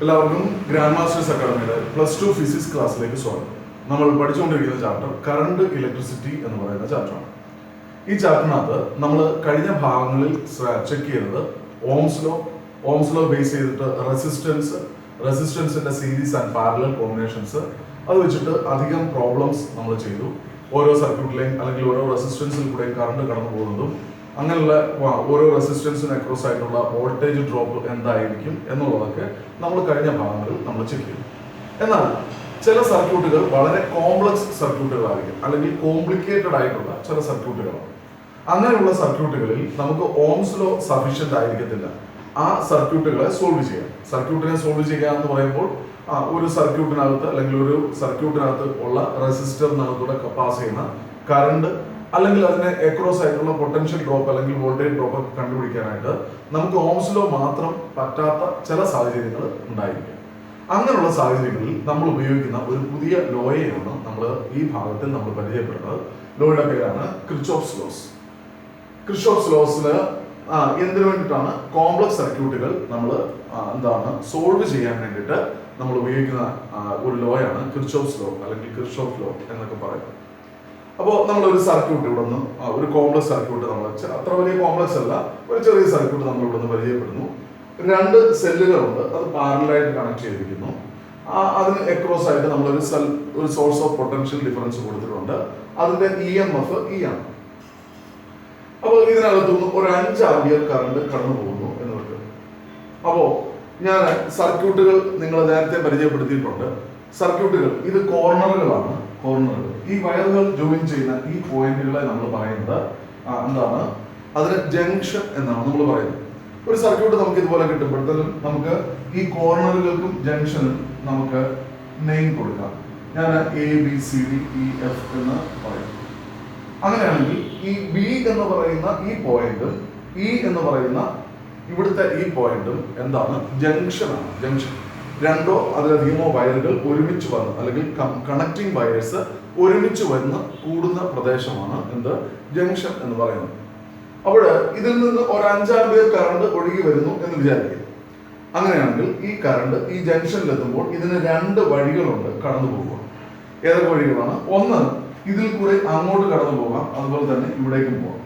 എല്ലാവർക്കും grand masters അക്കാഡമിയുടെ +2 physics ക്ലാസ്സിലേക്ക് സ്വാഗതം. നമ്മൾ പഠിച്ചുകൊണ്ടിരിക്കുന്ന ചാപ്റ്റർ കറണ്ട് ഇലക്ട്രിസിറ്റി എന്ന് പറയുന്ന ചാപ്റ്ററാണ്. ഈ ചാപ്റ്ററിനകത്ത് നമ്മൾ കഴിഞ്ഞ ഭാഗങ്ങളിൽ ചെക്ക് ചെയ്തത് ഓംസ് ലോ ബേസ് ചെയ്തിട്ട് റെസിസ്റ്റൻസിന്റെ സീരീസ് ആൻഡ് പാരലൽ കോമ്പിനേഷൻസ് അത് വെച്ചിട്ട് അധികം പ്രോബ്ലംസ് നമ്മൾ ചെയ്തു. ഓരോ സർക്യൂട്ടിലെയും അല്ലെങ്കിൽ ഓരോ റെസിസ്റ്റൻസിൽ കൂടെയും കറണ്ട് കടന്നു പോകുന്നതും അങ്ങനെയുള്ള ഓരോ റെസിസ്റ്റൻസിന് അക്രോസ് ആയിട്ടുള്ള വോൾട്ടേജ് ഡ്രോപ്പ് എന്തായിരിക്കും എന്നുള്ളതൊക്കെ നമ്മൾ കഴിഞ്ഞ ഭാഗങ്ങളിൽ നമ്മൾ ചെക്ക് ചെയ്തു. എന്നാൽ ചില സർക്യൂട്ടുകൾ വളരെ കോംപ്ലക്സ് സർക്യൂട്ടുകളായിരിക്കും, അല്ലെങ്കിൽ കോംപ്ലിക്കേറ്റഡ് ആയിട്ടുള്ള ചില സർക്യൂട്ടുകളാണ്. അങ്ങനെയുള്ള സർക്യൂട്ടുകളിൽ നമുക്ക് ഓംസ് ലോ സഫീഷ്യന്റ് ആയിരിക്കത്തില്ല ആ സർക്യൂട്ടുകളെ സോൾവ് ചെയ്യാൻ. സർക്യൂട്ടിനെ സോൾവ് ചെയ്യുക എന്ന് പറയുമ്പോൾ ഒരു സർക്യൂട്ടിനകത്ത് അല്ലെങ്കിൽ ഒരു സർക്യൂട്ടിനകത്ത് ഉള്ള റെസിസ്റ്ററിനകത്തൂടെ പാസ് ചെയ്യുന്ന കറണ്ട് അല്ലെങ്കിൽ അതിനെ അക്രോസ് ആയിട്ടുള്ള പൊട്ടൻഷ്യൽ ഡ്രോപ്പ് അല്ലെങ്കിൽ വോൾട്ടേജ് ഡ്രോപ്പ് കണ്ടുപിടിക്കാനായിട്ട് നമുക്ക് ഓംസ് ലോ മാത്രം പറ്റാത്ത ചില സാഹചര്യങ്ങൾ ഉണ്ടായിരിക്കും. അങ്ങനെയുള്ള സാഹചര്യങ്ങളിൽ നമ്മൾ ഉപയോഗിക്കുന്ന ഒരു പുതിയ ലോയെയാണ് നമ്മൾ ഈ ഭാഗത്തിൽ നമ്മൾ പരിചയപ്പെടുന്നത്. ലോയുടെ പേരാണ് കിർച്ചോഫ്സ് ലോസ്. കിർച്ചോഫ്സ് ലോസിന് എന്തിനു വേണ്ടിയിട്ടാണ് കോംപ്ലക്സ് സർക്യൂട്ടുകൾ നമ്മൾ സോൾവ് ചെയ്യാൻ വേണ്ടിയിട്ട് നമ്മൾ ഉപയോഗിക്കുന്ന ഒരു ലോയാണ് കിർച്ചോഫ്സ് ലോ അല്ലെങ്കിൽ കിർച്ചോഫ് ലോ എന്നൊക്കെ പറയുന്നത്. അപ്പോൾ നമ്മളൊരു സർക്യൂട്ട് ഇവിടെ നിന്ന് ഒരു കോംപ്ലക്സ് സർക്യൂട്ട് നമ്മൾ അത്ര വലിയ കോംപ്ലക്സ് അല്ല, ഒരു ചെറിയ സർക്യൂട്ട് നമ്മൾ ഇവിടെ നിന്ന് പരിചയപ്പെടുന്നു. 2 സെല്ലുകളുണ്ട്, അത് പാരലലായിട്ട് കണക്ട് ചെയ്തിരിക്കുന്നു. അതിന് അക്രോസ് ആയിട്ട് നമ്മളൊരു സോഴ്സ് ഓഫ് പൊട്ടൻഷ്യൽ ഡിഫറൻസ് കൊടുത്തിട്ടുണ്ട്. അതിന്റെ EMF E ആണ്. അപ്പോൾ ഇതിനകത്തുനിന്ന് ഒരു 5 ആമ്പിയർ കറണ്ട് കടന്നു പോകുന്നു എന്ന് വെക്കുക. അപ്പോൾ ഞാൻ സർക്യൂട്ടുകൾ നിങ്ങൾ നേരത്തെ പരിചയപ്പെടുത്തിയിട്ടുണ്ട്. സർക്യൂട്ടുകൾ ഇത് കോർണറുകളാണ്. ഈ വയറുകൾ ജോയിൻ ചെയ്യുന്ന ഈ പോയിന്റുകളെ നമ്മൾ പറയുന്നത് അതിന് ജംഗ്ഷൻ എന്നാണ് നമ്മൾ പറയുന്നത്. ഒരു സർക്യൂട്ട് നമുക്ക് ഇതുപോലെ കിട്ടുമ്പോഴത്തേക്കും നമുക്ക് ഈ കോർണറുകൾക്കും ജംഗ്ഷനും നമുക്ക് നെയിം കൊടുക്കാം. ഞാൻ ABCDEF എന്ന് പറയും. അങ്ങനെയാണെങ്കിൽ ഈ B എന്ന് പറയുന്ന ഈ പോയിന്റും E എന്ന് പറയുന്ന ഇവിടുത്തെ ഈ പോയിന്റും ജംഗ്ഷനാണ്. ജംഗ്ഷൻ 2 അതിലധികമോ വയറുകൾ ഒരുമിച്ച് വന്ന് അല്ലെങ്കിൽ കണക്റ്റിംഗ് വയേഴ്സ് ഒരുമിച്ച് വന്ന് കൂടുന്ന പ്രദേശമാണ് ജംഗ്ഷൻ എന്ന് പറയുന്നത്. അപ്പോൾ ഇതിൽ നിന്ന് ഒരു 5 ആമ്പിയർ കറണ്ട് ഒഴുകി വരുന്നു എന്ന് വിചാരിക്കും. അങ്ങനെയാണെങ്കിൽ ഈ കറണ്ട് ഈ ജംഗ്ഷനിലെത്തുമ്പോൾ ഇതിന് 2 വഴികളുണ്ട് കടന്നു പോകുക. ഏതൊക്കെ വഴികളാണ്? ഒന്ന്, ഇതിൽ കൂടെ അങ്ങോട്ട് കടന്നു പോകാം, അതുപോലെ തന്നെ ഇവിടേക്കും പോകാം.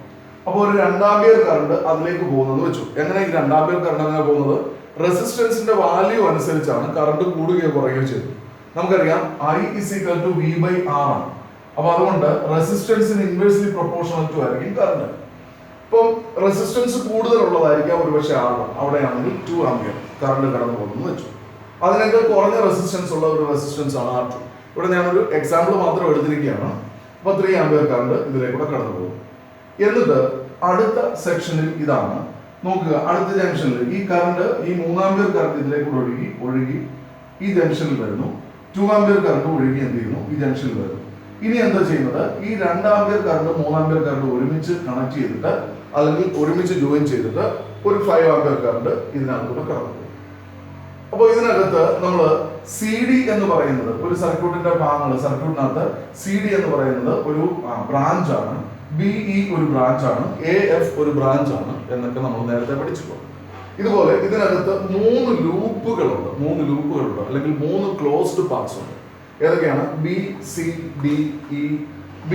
അപ്പോൾ ഒരു 2 ആമ്പിയർ കറണ്ട് അതിലേക്ക് പോകുന്നത് വെച്ചു. എങ്ങനെ ഈ 2 ആമ്പിയർ കറണ്ട് അങ്ങനെ പോകുന്നത്? റെസിസ്റ്റൻസിന്റെ വാല്യൂ അനുസരിച്ചാണ് കറണ്ട് കൂടുകയോ കുറയുകയോ ചെയ്തത്. നമുക്കറിയാം I = V/R ആണ്. അപ്പൊ അതുകൊണ്ട് റെസിസ്റ്റൻസിന് ഇൻവേഴ്സ്ലി പ്രൊപ്പോർഷണൽ ടു ആയിരിക്കും കറണ്ട്. ഇപ്പം റെസിസ്റ്റൻസ് കൂടുതലുള്ളതായിരിക്കാം ഒരുപക്ഷെ R, അവിടെയാണെങ്കിൽ 2 ആമ്പിയർ കറണ്ട് കടന്നു പോകുന്നു വെച്ചു. അതിനേക്കാൾ കുറഞ്ഞ റെസിസ്റ്റൻസ് ഉള്ള ഒരു റെസിസ്റ്റൻസ് ആണ് R2. ഇവിടെ ഞാനൊരു എക്സാമ്പിൾ മാത്രം എടുത്തിരിക്കുകയാണ്. അപ്പൊ 3 ആമ്പിയർ കറണ്ട് ഇതിലേക്കൂടെ കടന്നു പോകും. എന്നിട്ട് അടുത്ത സെക്ഷനിൽ ഇതാണ് നോക്കുക. അടുത്ത ജംഗ്ഷനിൽ ഈ കറണ്ട് ഈ 3 ആമ്പിയർ കറണ്ട് ഇതിലേക്കൂടെ ഒഴുകി ഈ ജംഗ്ഷനിൽ വരുന്നു. 2 ആമ്പിയർ കറണ്ട് ഒഴുകി ഈ ജംഗ്ഷനിൽ വരുന്നു. ഇനി എന്താ ചെയ്യുന്നത്? ഈ 2 ആമ്പിയർ കറണ്ട് 3 ആമ്പിയർ കറണ്ട് ഒരുമിച്ച് കണക്ട് ചെയ്തിട്ട് അല്ലെങ്കിൽ ഒരുമിച്ച് ജോയിൻ ചെയ്തിട്ട് ഒരു 5 ആമ്പിയർ കറണ്ട് ഇതിനകത്തൂടെ കടന്നു പോകും. അപ്പോൾ ഇതിനകത്ത് നമ്മൾ CD എന്ന് പറയുന്നത് ഒരു സർക്യൂട്ടിന്റെ സർക്യൂട്ടിനകത്ത് CD എന്ന് പറയുന്നത് ഒരു ബ്രാഞ്ച് ആണ്, BE ഒരു ബ്രാഞ്ച് ആണ്, AF ഒരു ബ്രാഞ്ച് ആണ് എന്നൊക്കെ നമ്മൾ നേരത്തെ പഠിച്ചിട്ടുണ്ട്. ഇതുപോലെ ഇതിനകത്ത് 3 ലൂപ്പുകളുണ്ട് അല്ലെങ്കിൽ 3 ക്ലോസ്ഡ് പാത്സ് ഉണ്ട്. ഏതൊക്കെയാണ്? B, C, D, E, B.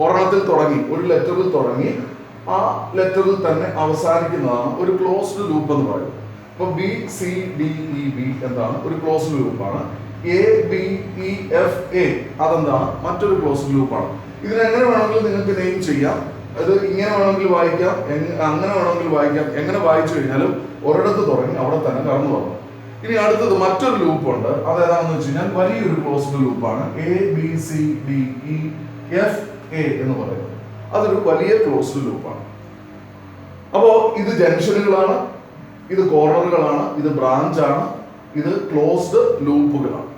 ഒരെണ്ണത്തിൽ തുടങ്ങി, ഒരു ലെറ്ററിൽ തുടങ്ങി ആ ലെറ്ററിൽ തന്നെ അവസാനിക്കുന്നതാണ് ഒരു ക്ലോസ്ഡ് ലൂപ്പ് എന്ന് പറയുന്നത്. അപ്പൊ B, C, D, E, B ഒരു ക്ലോസ്ഡ് ലൂപ്പാണ്. A, B, E, F, A മറ്റൊരു ക്ലോസ്ഡ് ലൂപ്പാണ്. ഇതിനെങ്ങനെ വേണമെങ്കിലും നിങ്ങൾക്ക് നെയിം ചെയ്യാം. അത് ഇങ്ങനെ വേണമെങ്കിൽ വായിക്കാം, അങ്ങനെ വേണമെങ്കിൽ വായിക്കാം. എങ്ങനെ വായിച്ചു കഴിഞ്ഞാലും ഒരിടത്ത് തുടങ്ങി അവിടെ തന്നെ കടന്നു വന്നു. ഇനി അടുത്തത് മറ്റൊരു ലൂപ്പ് ഉണ്ട്. അതേതാണെന്ന് വെച്ച് കഴിഞ്ഞാൽ വലിയൊരു ക്ലോസ്ഡ് ലൂപ്പാണ്. ABCDEFA എന്ന് പറയുന്നത്. അതൊരു വലിയ ക്ലോസ്ഡ് ലൂപ്പാണ്. അപ്പോ ഇത് ജംഗ്ഷനുകളാണ്, ഇത് കോർണറുകളാണ്, ഇത് ബ്രാഞ്ചാണ്, ഇത് ക്ലോസ്ഡ് ലൂപ്പുകളാണ്.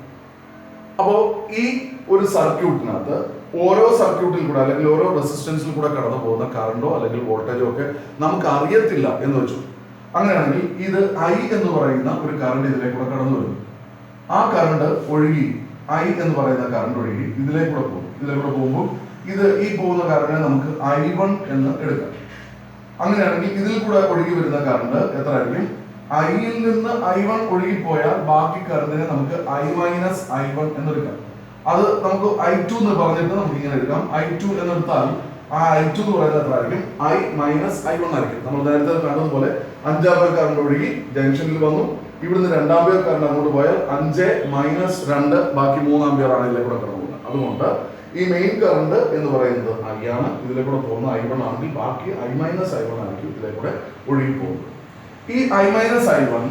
അപ്പോ ഈ ഒരു സർക്യൂട്ടിനകത്ത് ഓരോ സർക്യൂട്ടിൽ കൂടെ അല്ലെങ്കിൽ ഓരോ റെസിസ്റ്റൻസിൽ കൂടെ കടന്നു പോകുന്ന കറണ്ടോ അല്ലെങ്കിൽ വോൾട്ടേജോ ഒക്കെ നമുക്ക് അറിയത്തില്ല എന്ന് വെച്ചു. അങ്ങനെയാണെങ്കിൽ ഇത് I എന്ന് പറയുന്ന ഒരു കറണ്ട് ഇതിലേക്കൂടെ കടന്നു വരുന്നു. ആ കറണ്ട് ഒഴുകി I എന്ന് പറയുന്ന കറണ്ട് ഒഴുകി ഇതിലേക്കൂടെ പോകുമ്പോൾ ഈ പോകുന്ന കറണ്ടിനെ നമുക്ക് I1 എന്ന് എടുക്കാം. അങ്ങനെയാണെങ്കിൽ ഇതിൽ കൂടെ ഒഴുകി വരുന്ന കറണ്ട് എത്ര ആയിരിക്കും? ഐയിൽ നിന്ന് I1 ഒഴുകിപ്പോയാൽ ബാക്കി കറണ്ടിനെ നമുക്ക് I മൈനസ് I1 എന്നെടുക്കാം. അത് നമുക്ക് I2 എന്ന് പറഞ്ഞിട്ട് നമുക്ക് ഇങ്ങനെ എടുക്കാം. I2 എന്നെടുത്താൽ ആ I2 എന്ന് പറയുന്നത് എത്ര ആയിരിക്കും? I മൈനസ് I1 ആയിരിക്കും. നമ്മൾ നേരത്തെ കണ്ടതുപോലെ 5 ആമ്പിയർ കറണ്ട് ഒഴുകി ജംഗ്ഷനിൽ വന്നു. ഇവിടുന്ന് 2 ആമ്പിയർ കറണ്ട് അങ്ങോട്ട് പോയാൽ 5 മൈനസ് 2 ബാക്കി 3 ആമ്പിയർ ആണ് ഇതിലെ കൂടെ കടന്നു പോകുന്നത്. അതുകൊണ്ട് ഈ മെയിൻ കറണ്ട് എന്ന് പറയുന്നത് I ആണ്. ഇതിലെ കൂടെ പോകുന്ന I1 ആണെങ്കിൽ ബാക്കി I മൈനസ് I1 ആയിരിക്കും ഇതിലെ കൂടെ ഒഴുകി പോകുന്നത്. ഈ I മൈനസ് I1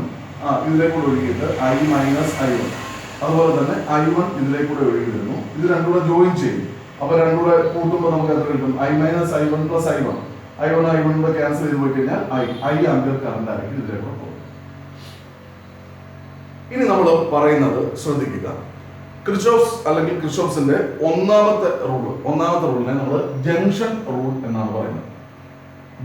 ഇതിലെ കൂടെ ഒഴുകിയിട്ട് I മൈനസ് I1, അതുപോലെ തന്നെ I1 ഇതിലെ കൂടെ ഒഴുകി വരുന്നു. ഇത് രണ്ടും കൂടെ ജോയിൻ ചെയ്യും. അപ്പൊ രണ്ടും കൂടെ കൂട്ടുമ്പോൾ നമുക്ക് എത്ര കിട്ടും? I minus I1 plus I1. I1 കൂടെ ക്യാൻസൽ ചെയ്ത് പോയി കഴിഞ്ഞാൽ I ആമ്പിയർ കറണ്ട് ആയിരിക്കും ഇതിലെ കൂടെ പോകുന്നത്. ഇനി നമ്മൾ പറയുന്നത് ശ്രദ്ധിക്കുക. ക്രിച്ചോഫ്സ് അല്ലെങ്കിൽ ക്രിച്ചോഫ്സിന്റെ ഒന്നാമത്തെ റൂളിനെ നമ്മൾ ജംഗ്ഷൻ റൂൾ എന്നാണ് പറയുന്നത്.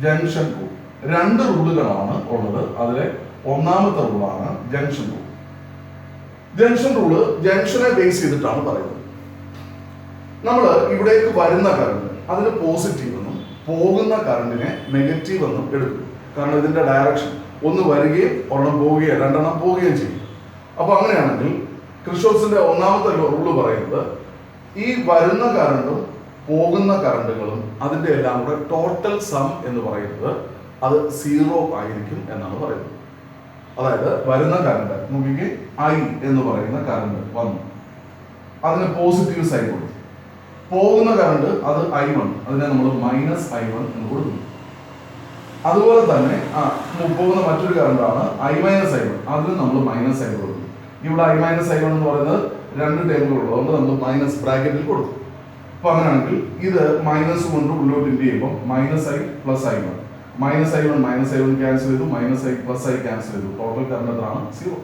Junction rule. 2 റൂളുകളാണ് ഉള്ളത്. അതിലെ ഒന്നാമത്തെ റൂളാണ് ജംഗ്ഷൻ റൂൾ. ജംഗ്ഷൻ റൂള് ജംഗ്ഷനെ ബേസ് ചെയ്തിട്ടാണ് പറയുന്നത്. നമ്മൾ ഇവിടേക്ക് വരുന്ന കറണ്ട് അതിന് പോസിറ്റീവ് എന്നും പോകുന്ന കറണ്ടിനെ നെഗറ്റീവ് എന്നും എടുക്കും. കാരണം ഇതിന്റെ ഡയറക്ഷൻ ഒന്ന് വരികയും ഒരെണ്ണം പോവുകയും 2 എണ്ണം പോവുകയും ചെയ്യും. അപ്പൊ അങ്ങനെയാണെങ്കിൽ ക്രിച്ചോഫ്സിന്റെ ഒന്നാമത്തെ റൂള് പറയുന്നത് ഈ വരുന്ന കറണ്ടും പോകുന്ന കറണ്ടുകളും അതിന്റെ എല്ലാം കൂടെ ടോട്ടൽ സം എന്ന് പറയുന്നത് അത് 0 ആയിരിക്കും എന്നാണ് പറയുന്നത്. അതായത് വരുന്ന കറണ്ട് നോക്കിക്ക് I എന്ന് പറയുന്ന കറണ്ട് വന്നു, അതിന് പോസിറ്റീവ് സൈഡ് കൊടുത്തു. പോകുന്ന കറണ്ട് അത് I1, അതിനെ നമ്മൾ മൈനസ് I1 എന്ന് കൊടുക്കുന്നു. അതുപോലെ തന്നെ പോകുന്ന മറ്റൊരു കറണ്ടാണ് I മൈനസ് I1, അതിന് നമ്മൾ മൈനസ് I കൊടുക്കുന്നു. ഇവിടെ I മൈനസ് I1 എന്ന് പറയുന്നത് 2 ടേമുകളുള്ളത് കൊണ്ട് നമ്മൾ മൈനസ് ബ്രാക്കറ്റിൽ കൊടുത്തു. അപ്പൊ അങ്ങനെയാണെങ്കിൽ ഇത് മൈനസ് കൊണ്ട് ഉള്ളോട്ട് ഇൻഡ് ചെയ്യുമ്പോൾ minus I plus I1, minus I1 cancel ചെയ്തു, minus I plus I cancel ചെയ്തു. ടോട്ടൽ കറണ്ട് എത്രയാണ്? 0.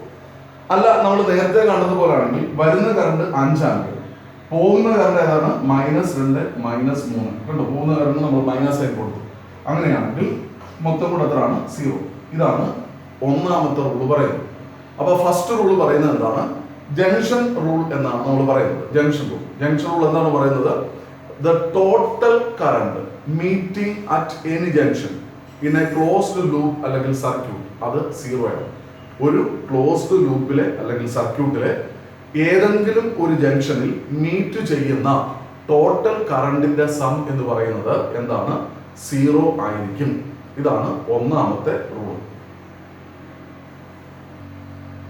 അല്ല, നമ്മൾ നേരത്തെ കണ്ടതുപോലെ ആണെങ്കിൽ വരുന്ന കറണ്ട് 5 ആമ്പിയർ, പോകുന്ന കറണ്ട് ഏതാണ്? -2 -3. കണ്ടോ, പോകുന്ന കറണ്ട് നമ്മൾ മൈനസ് I കൊടുത്തു. അങ്ങനെയാണെങ്കിൽ മൊത്തം കൂടെ എത്രയാണ്? 0. ഇതാണ് ഒന്നാമത്തെ റൂൾ പറയുന്നത്. അപ്പൊ ഫസ്റ്റ് റൂൾ പറയുന്നത് എന്താണ്? ജംഗ്ഷൻ റൂൾ എന്നാണ് നമ്മൾ പറയുന്നത്. ജംഗ്ഷൻ റൂൾ എന്താണ് പറയുന്നത്? The total current meeting at any junction in A closed loop അല്ലെങ്കിൽ സർക്യൂട്ട് അത് 0 ആണ്. ഒരു ക്ലോസ്ഡ് ലൂപ്പിലെ അല്ലെങ്കിൽ സർക്യൂട്ടിലെ ഏതെങ്കിലും ഒരു ജംഗ്ഷനിൽ മീറ്റ് ചെയ്യുന്ന ടോട്ടൽ കറണ്ടിന്റെ സം എന്ന് പറയുന്നത് എന്താണ്? 0 ആയിരിക്കും. ഇതാണ് ഒന്നാമത്തെ റൂൾ.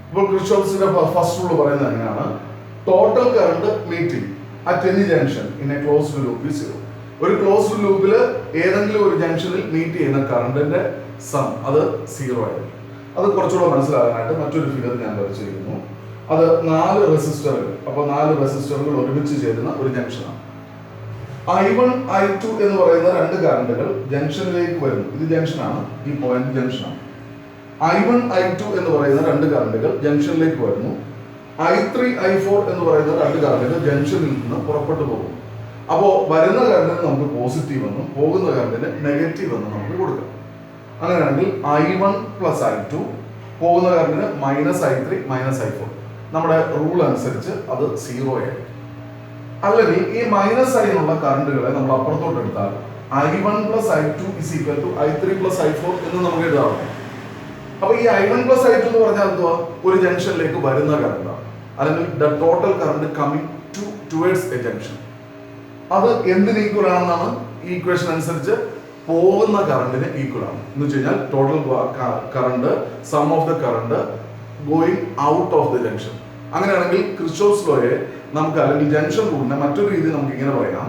ഇപ്പോൾ ക്രിച്ചോഫ്സിന്റെ ഫസ്റ്റ് റൂൾ പറയുന്നത് എങ്ങനെയാണ്? Total current meeting at any junction in A closed loop is 0. ഒരു ക്ലോസ്ഡ് ലൂപ്പിൽ ഏതെങ്കിലും ഒരു ജംഗ്ഷനിൽ മീറ്റ് ചെയ്യുന്ന കറണ്ടിന്റെ സം അത് 0 ആയിരിക്കും. അത് കുറച്ചുകൂടെ മനസ്സിലാകാനായിട്ട് മറ്റൊരു ഫിഗർ ഞാൻ വരച്ചിരിക്കുന്നു. അത് 4 റെസിസ്റ്ററുകൾ. അപ്പോൾ 4 റെസിസ്റ്ററുകൾ ഒരുമിച്ച് ചേരുന്ന ഒരു ജംഗ്ഷനാണ്. I1 I2 എന്ന് പറയുന്ന 2 കറണ്ടുകൾ ജംഗ്ഷനിലേക്ക് വരുന്നു. ഇത് ജംഗ്ഷനാണ്, ഈ പോയിന്റ് ജംഗ്ഷനാണ്. I1 I2 എന്ന് പറയുന്ന 2 കറണ്ടുകൾ ജംഗ്ഷനിലേക്ക് വരുന്നു. I3 I4 എന്ന് പറയുന്ന 2 കറണ്ടുകൾ ജംഗ്ഷനിൽ നിന്ന് പുറപ്പെട്ടു പോകുന്നു. അപ്പോൾ വരുന്ന കറണ്ടിന് നമുക്ക് പോസിറ്റീവ് എന്നും പോകുന്ന കറണ്ടിന് നെഗറ്റീവ് എന്നും നമുക്ക് കൊടുക്കാം. അങ്ങനെയാണെങ്കിൽ I1 പ്ലസ് I2, പോകുന്ന കറണ്ടിന് മൈനസ് I3 മൈനസ് I4. നമ്മുടെ റൂൾ അനുസരിച്ച് അത് 0 ആയിരിക്കും. അല്ലെങ്കിൽ ഈ മൈനസ് സൈനുള്ള കറണ്ടുകളെ നമ്മൾ അപ്പുറത്തോട്ട് എടുത്താൽ I1 plus I2 is equal to I3 plus I4 എന്ന് നമുക്ക് എഴുതാറുണ്ട്. അപ്പൊ ഈ I1 പ്ലസ് I2 എന്ന് പറഞ്ഞാൽ എന്തുവാ? ഒരു ജംഗ്ഷനിലേക്ക് വരുന്ന കറണ്ടാണ്, അല്ലെങ്കിൽ the total current coming towards a junction. അത് എന്തിന് ഈക്വൽ ആണെന്നാണ്? ഈ ഇക്വേഷൻ അനുസരിച്ച് പോകുന്ന കറണ്ടിന് ഈക്വൽ ആണ്. എന്ന് വെച്ച് കഴിഞ്ഞാൽ total current sum of the current going out of the junction. അങ്ങനെയാണെങ്കിൽ ക്രിച്ചോഫ്സ് ലോയെ നമുക്ക്, അല്ലെങ്കിൽ ജംഗ്ഷൻ റൂളിനെ മറ്റൊരു രീതിയിൽ നമുക്ക് ഇങ്ങനെ പറയാം: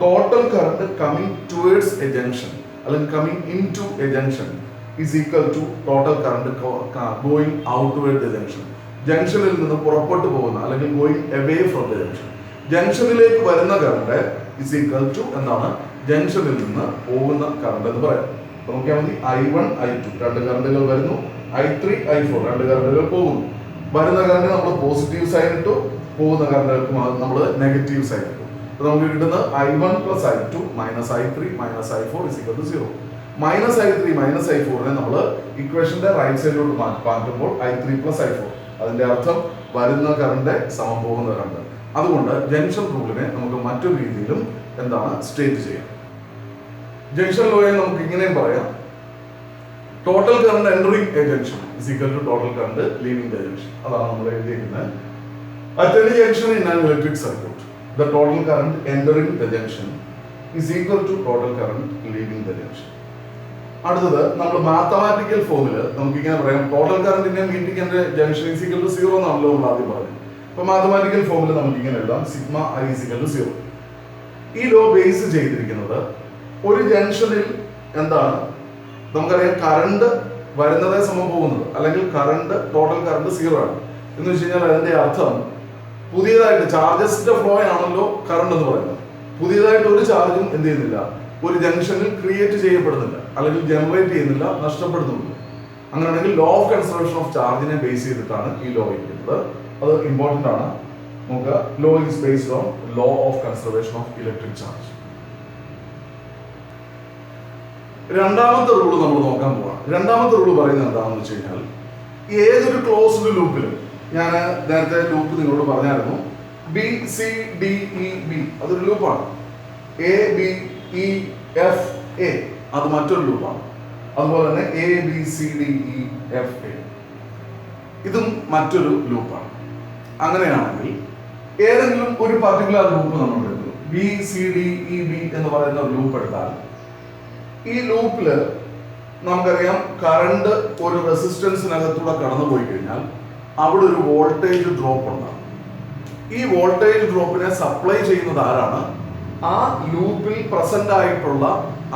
total current coming towards a junction അല്ലെങ്കിൽ coming into a junction is equal to total current going outward the junction. ജംഗ്ഷനിൽ നിന്ന് പുറപ്പെട്ടു പോകുന്ന അല്ലെങ്കിൽ going away from the junction. ജംഗ്ഷനിലേക്ക് വരുന്ന കറണ്ട് ഈസ് ഈക്വൽ ടു എന്താണ്? ജംഗ്ഷനിൽ നിന്ന് പോകുന്ന കറണ്ട് എന്ന് പറയാം. അപ്പൊ നോക്കിയാൽ മതി, I1 I2 2 കറണ്ടുകൾ വരുന്നു, I3 I4 2 കറണ്ടുകൾ പോകുന്നു. വരുന്ന കറണ്ട് നമ്മൾ പോസിറ്റീവ് സൈൻ ഇട്ടു, പോകുന്ന കറണ്ടുകൾക്ക് നമ്മൾ നെഗറ്റീവ് സൈൻ ഇട്ടു. അപ്പൊ നമുക്ക് കിട്ടുന്നത് I1 plus I2 minus I3 minus I4 is equal to 0. Minus I3 minus I4നെ നമ്മൾ ഇക്വേഷന്റെ റൈറ്റ് സൈഡിലോട്ട് മാറ്റുമ്പോൾ I3 പ്ലസ് I4. അതിന്റെ അർത്ഥം വരുന്ന കറണ്ട് സമം പോകുന്ന കറണ്ട്. അതുകൊണ്ട് ജംഗ്ഷൻ റൂളിനെ നമുക്ക് മറ്റൊരു രീതിയിലും എന്താണ് സ്റ്റേറ്റ് ചെയ്യാം. ജംഗ്ഷൻ ലോയെ നമുക്ക് ഇങ്ങനെയും പറയാം: total current entering a junction is equal to total current leaving the junction. അതാണ് നമ്മൾ എഴുതിയിരിക്കുന്നത്. At any junction in an electric circuit, the total current entering the junction is equal to total current leaving the junction. അടുത്തത് നമ്മൾ mathematical ഫോമിൽ നമുക്ക് ഇങ്ങനെ പറയാം, total current in a meeting and junction is equal to 0 എന്നാണല്ലോ നമ്മൾ ആദ്യം പറഞ്ഞത്. അപ്പോൾ മാത്തമാറ്റിക്കൽ ഫോമിൽ നമുക്ക് ഇങ്ങനെ എഴുതാം, sigma I is equal to 0. ഈ ലോ ബേസ് ചെയ്തിരിക്കുന്നത് ഒരു ജംഗ്ഷനിൽ എന്താണ് നമുക്കറിയാം, കറണ്ട് വരുന്നതേ സമം പോകുന്നത്, അല്ലെങ്കിൽ കറണ്ട് ടോട്ടൽ കറണ്ട് 0 ആണ് എന്ന് വെച്ച് കഴിഞ്ഞാൽ അതിന്റെ അർത്ഥം പുതിയതായിട്ട് ചാർജസിന്റെ ഫ്ലോ ആണല്ലോ കറണ്ട് എന്ന് പറയുന്നത്. പുതിയതായിട്ട് ഒരു ചാർജും എന്ത് ചെയ്യുന്നില്ല, ഒരു ജംഗ്ഷനിൽ ക്രിയേറ്റ് ചെയ്യപ്പെടുന്നില്ല, അല്ലെങ്കിൽ ജനറേറ്റ് ചെയ്യുന്നില്ല, നഷ്ടപ്പെടുന്നുണ്ട്. അങ്ങനെയാണെങ്കിൽ ലോ ഓഫ് കൺസർവേഷൻ ഓഫ് ചാർജിനെ ബേസ് ചെയ്തിട്ടാണ് ഈ ലോ ഇരിക്കുന്നത്. അത് ഇമ്പോർട്ടന്റ് ആണ്. നമുക്ക് law is based on law of conservation of electric charge. രണ്ടാമത്തെ റൂൾ നമ്മൾ നോക്കാൻ പോവാം. രണ്ടാമത്തെ റൂൾ പറയുന്നത് എന്താണെന്ന് വെച്ച് കഴിഞ്ഞാൽ, ഏതൊരു ക്ലോസ്ഡ് ലൂപ്പിലും, ഞാൻ നേരത്തെ ലൂപ്പ് നിങ്ങളോട് പറഞ്ഞായിരുന്നു, B C D E B അതൊരു ലൂപ്പാണ്. A B E F A അത് മറ്റൊരു ലൂപ്പാണ്. അതുപോലെ തന്നെ A B C D E F A ഇതും മറ്റൊരു ലൂപ്പാണ്. അങ്ങനെയാണെങ്കിൽ ഏതെങ്കിലും ഒരു പർട്ടിക്കുലർ ലൂപ്പ് നമ്മൾ എടുക്കുന്നു, B C D E B എന്ന് പറയുന്ന ഒരു ലൂപ്പ് എടുത്താൽ, ഈ ലൂപ്പില് നമുക്കറിയാം കറണ്ട് ഒരു റെസിസ്റ്റൻസിനകത്തൂടെ കടന്നു പോയി കഴിഞ്ഞാൽ അവിടെ ഒരു വോൾട്ടേജ് ഡ്രോപ്പ് ഉണ്ടാകും. ഈ വോൾട്ടേജ് ഡ്രോപ്പിനെ സപ്ലൈ ചെയ്യുന്നത് ആരാണ്? ആ ലൂപ്പിൽ പ്രസന്റ് ആയിട്ടുള്ള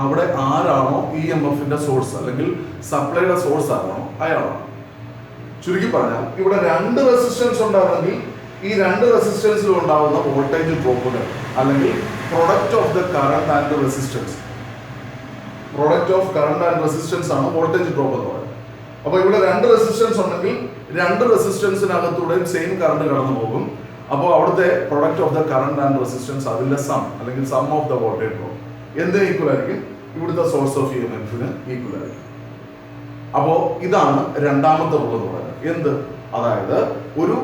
അവിടെ ആരാണോ ഇ എം എഫിന്റെ സോഴ്സ്, അല്ലെങ്കിൽ സപ്ലൈയുടെ സോഴ്സ് ആരാണോ അയാളാണ്. ചുരുക്കി പറഞ്ഞാൽ ഇവിടെ രണ്ട് റെസിസ്റ്റൻസ് ഉണ്ടാകുമെങ്കിൽ ഈ രണ്ട് റെസിസ്റ്റൻസിൽ ഉണ്ടാകുന്ന വോൾട്ടേജ് ഡ്രോപ്പുകൾ, അല്ലെങ്കിൽ product of the current and resistance, product of current and resistance ആണ് വോൾട്ടേജ് ഡ്രോപ്പ് എന്ന് പറയുന്നത്. അപ്പൊ ഇവിടെ രണ്ട് റെസിസ്റ്റൻസ് ഉണ്ടെങ്കിൽ രണ്ട് റെസിസ്റ്റൻസിനകത്തൂടെയും സെയിം കറണ്ട് കടന്നു പോകും. അപ്പോൾ അവിടുത്തെ product of the current and resistance അതിന്റെ സം, അല്ലെങ്കിൽ sum of the voltage drop എന്തിന് ഈക്വൽ ആയിരിക്കും? ഇവിടുത്തെ സോഴ്സ് ഓഫ് ഇ എം എഫിന് ഈക്വൽ ആയിരിക്കും. അപ്പോ ഇതാണ് രണ്ടാമത്തെ റൂൾ എന്ന് പറയുന്നത്. എന്ത്? അതായത് ഒരു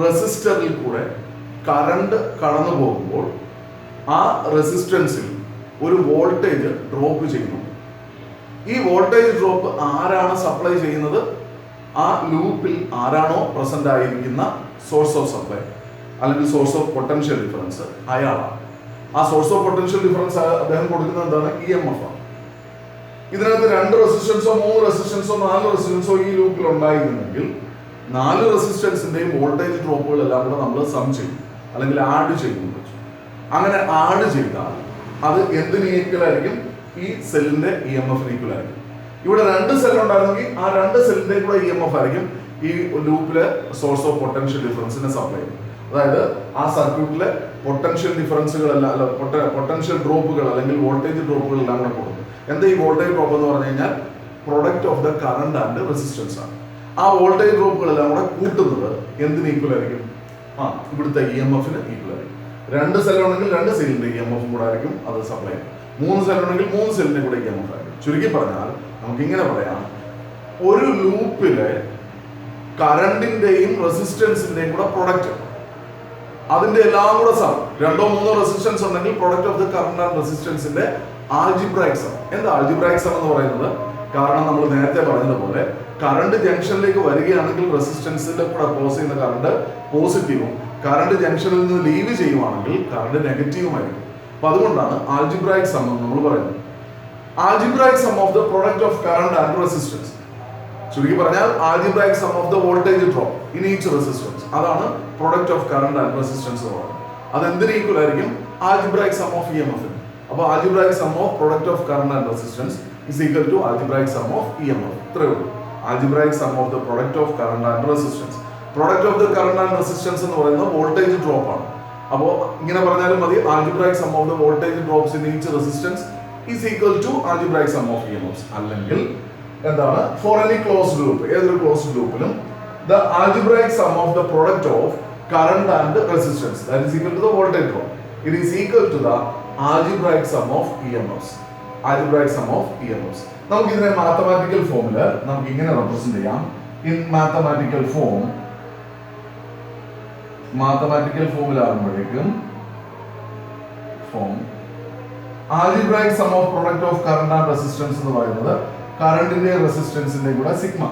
റെസിസ്റ്ററിൽ കൂടെ കറണ്ട് കടന്നു പോകുമ്പോൾ ആ റെസിസ്റ്റൻസിൽ ഒരു വോൾട്ടേജ് ഡ്രോപ്പ് ചെയ്യുന്നു. ഈ വോൾട്ടേജ് ഡ്രോപ്പ് ആരാണ് സപ്ലൈ ചെയ്യുന്നത്? ആ ലൂപ്പിൽ ആരാണോ പ്രസന്റ് ആയിരിക്കുന്ന സോഴ്സ് ഓഫ് സപ്ലൈ, അല്ലെങ്കിൽ സോഴ്സ് ഓഫ് പൊട്ടൻഷ്യൽ ഡിഫറൻസ്, അയാളാണ്. ആ സോഴ്സ് ഓഫ് പൊട്ടൻഷ്യൽ ഡിഫറൻസ് അദ്ദേഹം കൊടുക്കുന്നത് എന്താണ്? ഇ എം എഫ് ആണ്. ഇതിനകത്ത് രണ്ട് റെസിസ്റ്റൻസോ മൂന്ന് റെസിസ്റ്റൻസോ നാല് റെസിസ്റ്റൻസോ ഈ ലൂപ്പിൽ ഉണ്ടായിരുന്നെങ്കിൽ നാല് റെസിസ്റ്റൻസിന്റെയും വോൾട്ടേജ് ഡ്രോപ്പുകൾ എല്ലാം കൂടെ നമ്മൾ സം ചെയ്യും, അല്ലെങ്കിൽ ആഡ് ചെയ്യും. അങ്ങനെ ആഡ് ചെയ്താൽ അത് എന്തിന് ഈക്വൽ ആയിരിക്കും? ഈ സെല്ലിന്റെ ഇ എം എഫിന് ഈക്വൽ ആയിരിക്കും. ഇവിടെ രണ്ട് സെൽ ഉണ്ടായിരുന്നെങ്കിൽ ആ രണ്ട് സെല്ലിന്റെ കൂടെ ഇ എം എഫ് ആയിരിക്കും ഈ ലൂപ്പിലെ സോഴ്സ് ഓഫ് പൊട്ടൻഷ്യൽ ഡിഫറൻസിനെ സപ്ലൈ ചെയ്യും. അതായത് ആ സർക്യൂട്ടിലെ പൊട്ടൻഷ്യൽ ഡിഫറൻസുകളെല്ലാം, അല്ല പൊട്ടൻഷ്യൽ ഡ്രോപ്പുകൾ അല്ലെങ്കിൽ വോൾട്ടേജ് ഡ്രോപ്പുകൾ എല്ലാം കൂടെ കൊടുക്കും. എന്താ ഈ വോൾട്ടേജ് ഡ്രോപ്പ് എന്ന് പറഞ്ഞു കഴിഞ്ഞാൽ? Product of the current and resistance ആണ്. ആ വോൾട്ടേജ് ഡ്രോപ്പുകളെല്ലാം കൂടെ കൂട്ടുന്നത് എന്തിന് ഈക്വൽ ആയിരിക്കും? ഇവിടുത്തെ ഇ എം എഫിന് ഈക്വൽ ആയിരിക്കും. രണ്ട് സെൽ ഉണ്ടെങ്കിൽ രണ്ട് സെല്ലിന്റെ ഇ എം എഫ് കൂടെ ആയിരിക്കും അത് സപ്ലൈ ചെയ്യും. മൂന്ന് സെൽ ഉണ്ടെങ്കിൽ മൂന്ന് സെല്ലിന്റെ കൂടെ ഇ എം എഫ് ആയിരിക്കും. ചുരുക്കി പറഞ്ഞാൽ നമുക്ക് ഇങ്ങനെ പറയാം, ഒരു ലൂപ്പിലെ കറണ്ടിന്റെയും റെസിസ്റ്റൻസിന്റെയും കൂടെ പ്രൊഡക്റ്റ്, അതിന്റെ എല്ലാം കൂടെ സം, രണ്ടോ മൂന്നോ റെസിസ്റ്റൻസ് ഉണ്ടെങ്കിൽ product of the current and റെസിസ്റ്റൻസിന്റെ ആൾജിബ്രായിക് സം. എന്താ ആൾജിബ്രായിക് സം എന്ന് പറയുന്നത്? കാരണം നമ്മൾ നേരത്തെ പറഞ്ഞതുപോലെ കറണ്ട് ജംഗ്ഷനിലേക്ക് വരികയാണെങ്കിൽ റെസിസ്റ്റൻസിന്റെ കൂടെ ക്രോസ് ചെയ്യുന്ന കറണ്ട് പോസിറ്റീവും, കറണ്ട് ജംഗ്ഷനിൽ നിന്ന് ലീവ് ചെയ്യുവാണെങ്കിൽ കറണ്ട് നെഗറ്റീവുമായിരിക്കും. അപ്പൊ അതുകൊണ്ടാണ് ആൾജിബ്രായിക് സം എന്ന് നമ്മൾ പറയുന്നത്. Algebraic sum of the product of current and resistance, ചുരുക്കി പറഞ്ഞാൽ algebraic sum of the voltage drop in each resistance, അതാണ് product of current and resistance എന്ന് പറയുന്നത്. അത് എന്തിന് ഈക്വൽ ആയിരിക്കും? Algebraic sum of E M F. അപ്പോൾ algebraic sum of product of current and resistance is equal to algebraic sum of E M F. ഇത്രയേ ഉള്ളൂ. Algebraic sum of the product of current and resistance. Product of the current and resistance എന്ന് പറയുന്നത് voltage drop ആണ്. അപ്പോൾ ഇങ്ങനെ പറഞ്ഞാലും മതി, algebraic sum of the voltage drops in each resistance is equal to algebraic sum of E M F. അല്ലെങ്കിൽ എന്താണ്? For any closed loop, ഏതൊരു ക്ലോസ്ഡ് ലൂപ്പിലും the algebraic sum of the product of current and resistance that is equal to the voltage drop, it is equal to the algebraic sum of E M F. Algebraic sum of E M F നമുക്ക് ഇതിനെ mathematical ഫോമില് നമുക്ക് ഇങ്ങനെ represent ചെയ്യാം. In mathematical ഫോമിലാകുമ്പോഴേക്കും algebraic sum of product of current and resistance എന്ന് പറയുന്നത് കറണ്ടിന്റെ റെസിസ്റ്റൻസിന്റെ കൂടെ sigma.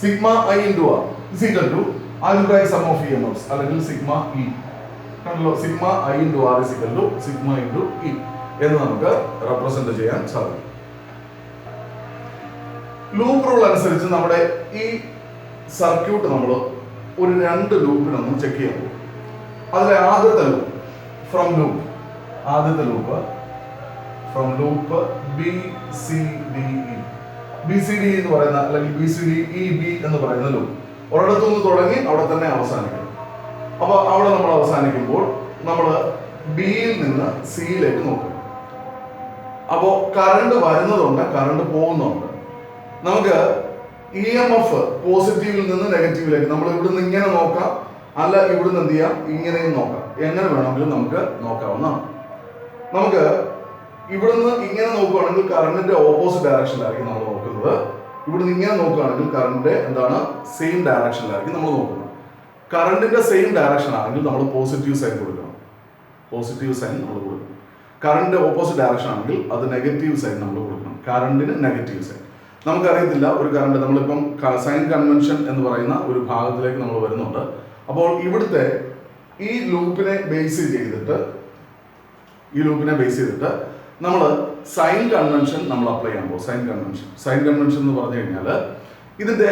Sigma I into R is equal to algebraic sum of EMFs അല്ലെങ്കിൽ സിഗ്മ ഇ. കണ്ടല്ലോ, sigma I into R is equal to sigma into E എന്ന് നമുക്ക് represent ചെയ്യാൻ സാധിക്കും. ലൂപ്പ് റൂൾ അനുസരിച്ച് നമ്മുടെ ഈ സർക്യൂട്ട് നമ്മൾ ഒരു 2 ലൂപ്പിനൊന്നും ചെക്ക് ചെയ്യാൻ പോകും. അതിലെ ആദ്യത്തെ ലൂപ്പ് ഫ്രം ലൂപ്പ് BCD എന്ന് പറയുന്ന അല്ലെങ്കിൽ BCDEB എന്ന് പറയുന്ന ലൂപ്പ് ഒരിടത്തുനിന്ന് തുടങ്ങി അവിടെ തന്നെ അവസാനിക്കണം. അപ്പൊ അവിടെ നമ്മൾ അവസാനിക്കുമ്പോൾ നമ്മൾ ബിയിൽ നിന്ന് സിയിലേക്ക് നോക്കും. അപ്പോൾ കറണ്ട് വരുന്നതുണ്ട്, കറണ്ട് പോകുന്നുണ്ട്. നമുക്ക് EMF പോസിറ്റീവിൽ നിന്ന് നെഗറ്റീവിലേക്ക് നമ്മൾ ഇവിടുന്ന് ഇങ്ങനെ നോക്കാം, അല്ല ഇവിടുന്ന് എന്ത് ചെയ്യാം, ഇങ്ങനെയും നോക്കാം. എങ്ങനെ വേണമെങ്കിലും നമുക്ക് നോക്കാവുന്നതാണ്. നമുക്ക് ഇവിടുന്ന് ഇങ്ങനെ നോക്കുകയാണെങ്കിൽ കറണ്ടിന്റെ ഓപ്പോസിറ്റ് ഡയറക്ഷനിലായിരിക്കും നമ്മൾ നോക്കുന്നത്. ഇവിടുന്ന് ഇങ്ങനെ നോക്കുകയാണെങ്കിൽ കറണ്ടിന്റെ എന്താണ് സെയിം ഡയറക്ഷനിലായിരിക്കും നമ്മൾ നോക്കുന്നത്. കറണ്ടിന്റെ സെയിം ഡയറക്ഷൻ ആണെങ്കിൽ നമ്മൾ പോസിറ്റീവ് സൈൻ കൊടുക്കണം. കറണ്ടിന്റെ ഓപ്പോസിറ്റ് ഡയറക്ഷൻ ആണെങ്കിൽ അത് നെഗറ്റീവ് സൈൻ നമ്മൾ കൊടുക്കണം. കറണ്ടിന് നെഗറ്റീവ് സൈൻ. നമുക്കറിയത്തില്ല ഒരു കറണ്ട്, നമ്മളിപ്പം സൈൻ കൺവെൻഷൻ എന്ന് പറയുന്ന ഒരു ഭാഗത്തിലേക്ക് നമ്മൾ വരുന്നുണ്ട്. അപ്പോൾ ഇവിടുത്തെ ഈ ലൂപ്പിനെ ബേസ് ചെയ്തിട്ട് നമ്മൾ സൈൻ കൺവെൻഷൻ നമ്മൾ അപ്ലൈ ചെയ്യാൻ പോകും. സൈൻ കൺവെൻഷൻ എന്ന് പറഞ്ഞു കഴിഞ്ഞാൽ ഇതിന്റെ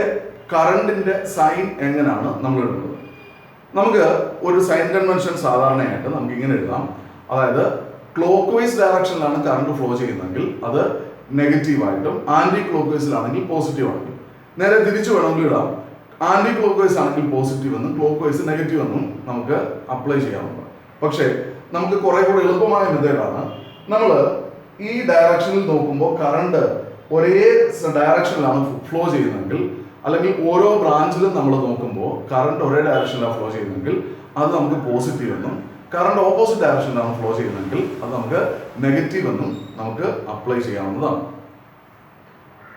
കറണ്ടിന്റെ സൈൻ എങ്ങനെയാണ് നമ്മൾ എഴുതുന്നത്. നമുക്ക് ഒരു സൈൻ കൺവെൻഷൻ സാധാരണയായിട്ട് നമുക്ക് ഇങ്ങനെ എഴുതാം. അതായത് ക്ലോക്ക് വൈസ് ഡയറക്ഷനിലാണ് കറണ്ട് ഫ്ലോ ചെയ്യുന്നതെങ്കിൽ അത് നെഗറ്റീവായിട്ടും, ആന്റി ക്ലോക്ക് വൈസിലാണെങ്കിൽ പോസിറ്റീവ് ആയിട്ടും. നേരെ തിരിച്ചു വേണമെങ്കിൽ ഇടാം. ആന്റി ക്ലോക്ക് വൈസ് ആണെങ്കിൽ പോസിറ്റീവ് എന്നും ക്ലോക്ക് വൈസ് നെഗറ്റീവ് എന്നും നമുക്ക് അപ്ലൈ ചെയ്യാവുന്നതാണ്. പക്ഷേ നമുക്ക് കുറെ കൂടെ എളുപ്പമായ മെത്തേഡാണ്. നമ്മൾ ഈ ഡയറക്ഷനിൽ നോക്കുമ്പോൾ കറണ്ട് ഒരേ ഡയറക്ഷനിലാണ് ഫ്ലോ ചെയ്യുന്നതെങ്കിൽ, അല്ലെങ്കിൽ ഓരോ ബ്രാഞ്ചിലും നമ്മൾ നോക്കുമ്പോൾ കറണ്ട് ഒരേ ഡയറക്ഷനിലാണ് ഫ്ലോ ചെയ്യുന്നതെങ്കിൽ അത് നമുക്ക് പോസിറ്റീവ് എന്നും, കറണ്ട് ഓപ്പോസിറ്റ് ഡയറക്ഷനിലാണ് ഫ്ലോ ചെയ്യുന്നതെങ്കിൽ അത് നമുക്ക് നെഗറ്റീവ് എന്നും നമുക്ക് അപ്ലൈ ചെയ്യാവുന്നതാണ്.